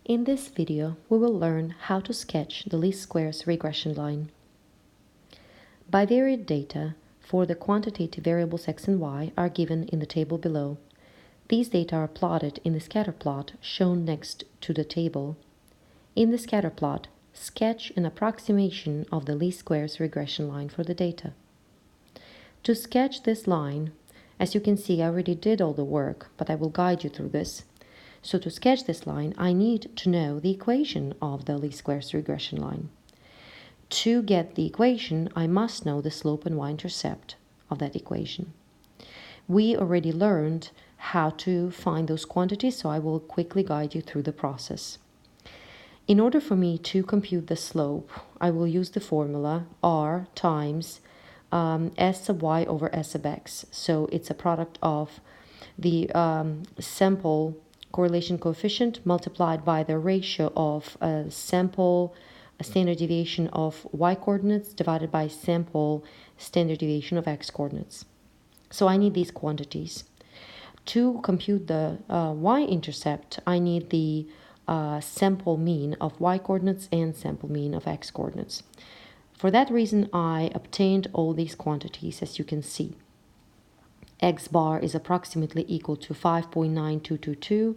In this video, we will learn how to sketch the least squares regression line. Bivariate data for the quantitative variables x and y are given in the table below. These data are plotted in the scatter plot shown next to the table. In the scatter plot, sketch an approximation of the least squares regression line for the data. To sketch this line, as you can see, I already did all the work, but I will guide you through this. So to sketch this line, I need to know the equation of the least squares regression line. To get the equation, I must know the slope and y-intercept of that equation. We already learned how to find those quantities, so I will quickly guide you through the process. In order for me to compute the slope, I will use the formula r times s sub y over s sub x. So it's a product of the sample correlation coefficient multiplied by the ratio of a standard deviation of y coordinates divided by sample standard deviation of x coordinates. So I need these quantities. To compute the y-intercept, I need the sample mean of y coordinates and sample mean of x coordinates. For that reason, I obtained all these quantities, as you can see. X bar is approximately equal to 5.9222.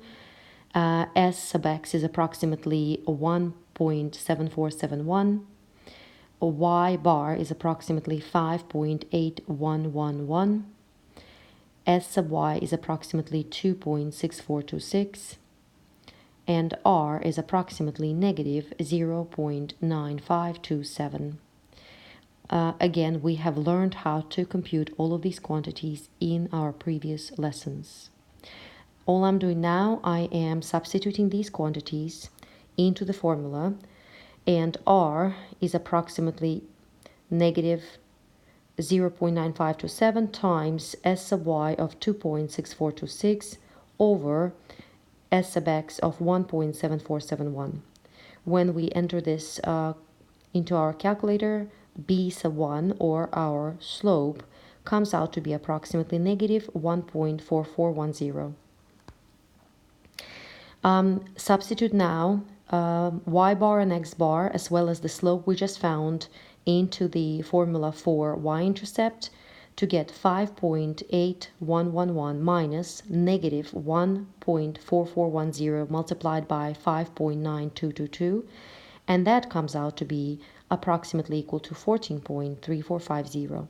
S sub x is approximately 1.7471. Y bar is approximately 5.8111. S sub y is approximately 2.6426. And R is approximately negative 0.9527. Again, we have learned how to compute all of these quantities in our previous lessons. All I'm doing now, I am substituting these quantities into the formula, and R is approximately negative 0.9527 times S sub y of 2.6426 over S sub x of 1.7471. When we enter this into our calculator, b sub 1, or our slope, comes out to be approximately negative 1.4410. Substitute now y bar and x bar, as well as the slope we just found, into the formula for y-intercept to get 5.8111 minus negative 1.4410 multiplied by 5.9222, and that comes out to be approximately equal to 14.3450.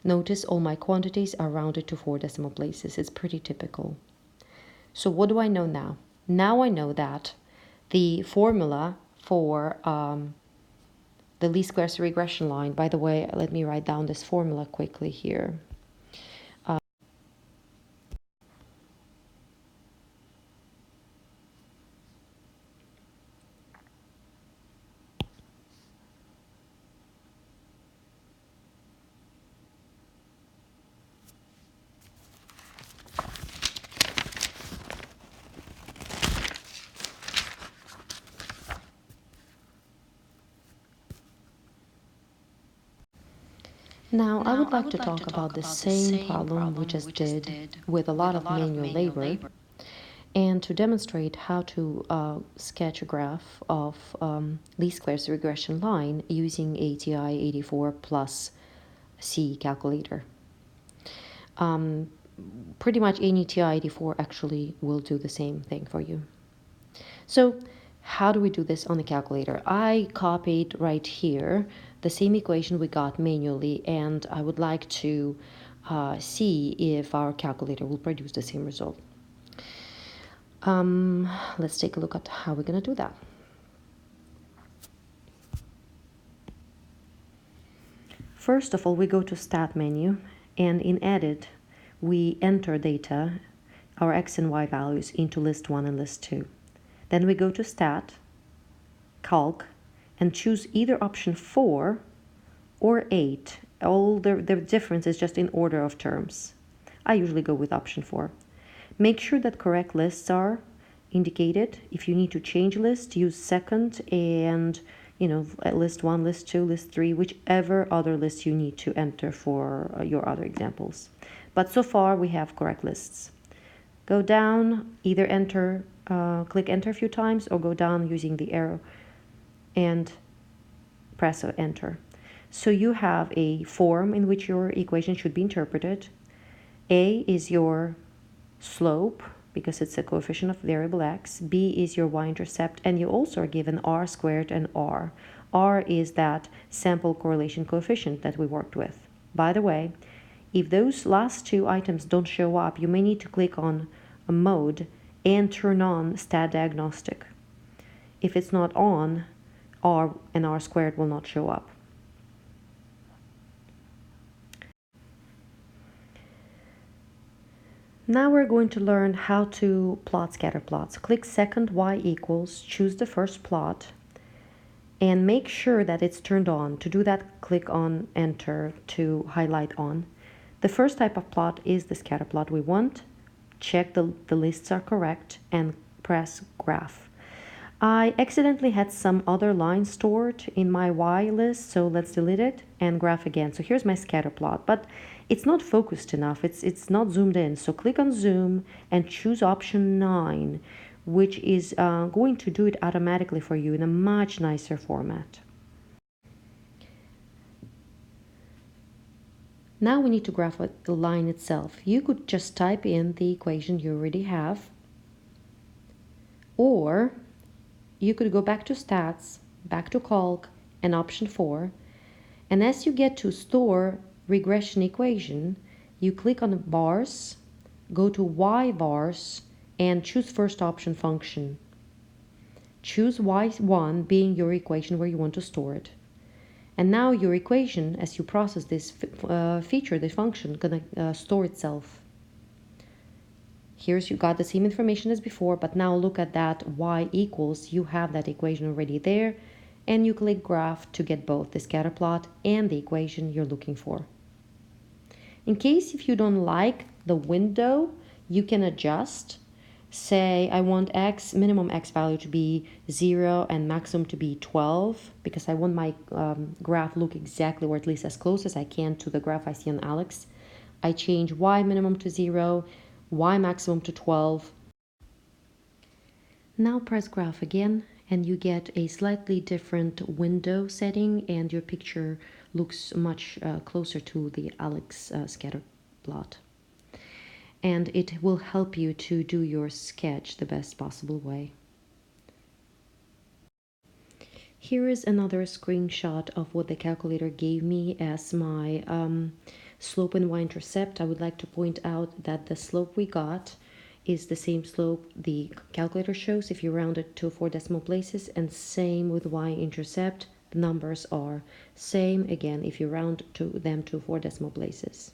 Notice all my quantities are rounded to 4 decimal places. It's pretty typical. So what do I know now? Now I know that the formula for the least squares regression line, by the way, let me write down this formula quickly here. Now, I would like to talk about the same problem we just did with a lot of manual labor, and to demonstrate how to sketch a graph of least squares regression line using ATI 84 plus C calculator. Pretty much any TI 84 actually will do the same thing for you. So how do we do this on the calculator? I copied right here the same equation we got manually, and I would like to see if our calculator will produce the same result. Let's take a look at how we're going to do that. First of all, we go to Stat menu, and in Edit, we enter data, our x and y values, into List 1 and List 2. Then we go to Stat, Calc, and choose either option 4 or 8. All the difference is just in order of terms. I usually go with option 4. Make sure that correct lists are indicated. If you need to change list, use second and list 1, list 2, list 3, whichever other list you need to enter for your other examples. But so far we have correct lists. Go down, either enter, click enter a few times, or go down using the arrow and press enter. So you have a form in which your equation should be interpreted. A is your slope, because it's a coefficient of variable x. B is your y-intercept, and you also are given r squared and r. R is that sample correlation coefficient that we worked with. By the way, if those last two items don't show up, you may need to click on a mode and turn on stat diagnostic. If it's not on, r and r squared will not show up. Now we're going to learn how to plot scatter plots. Click second y equals, choose the first plot, and make sure that it's turned on. To do that, click on enter to highlight on. The first type of plot is the scatter plot we want. Check the lists are correct and press graph. I accidentally had some other line stored in my Y list, so let's delete it and graph again. So here's my scatter plot, but it's not focused enough. It's not zoomed in. So click on zoom and choose option 9, which is going to do it automatically for you in a much nicer format. Now we need to graph the line itself. You could just type in the equation you already have, or you could go back to stats, back to calc, and option 4. And as you get to store regression equation, you click on the bars, go to Y bars, and choose first option function. Choose Y1 being your equation where you want to store it. And now your equation, as you process this feature, this function, gonna store itself. Here's you got the same information as before, but now look at that y equals, you have that equation already there, and you click graph to get both the scatter plot and the equation you're looking for. In case if you don't like the window, you can adjust. Say I want x, minimum x value to be 0 and maximum to be 12, because I want my graph look exactly, or at least as close as I can to the graph I see on ALEKS. I change y minimum to 0, y maximum to 12. Now press graph again and you get a slightly different window setting, and your picture looks much closer to the ALEKS scatter plot. And it will help you to do your sketch the best possible way. Here is another screenshot of what the calculator gave me as my slope and y-intercept. I would like to point out that the slope we got is the same slope the calculator shows if you round it to 4 decimal places, and same with y-intercept. The numbers are same again if you round them to 4 decimal places.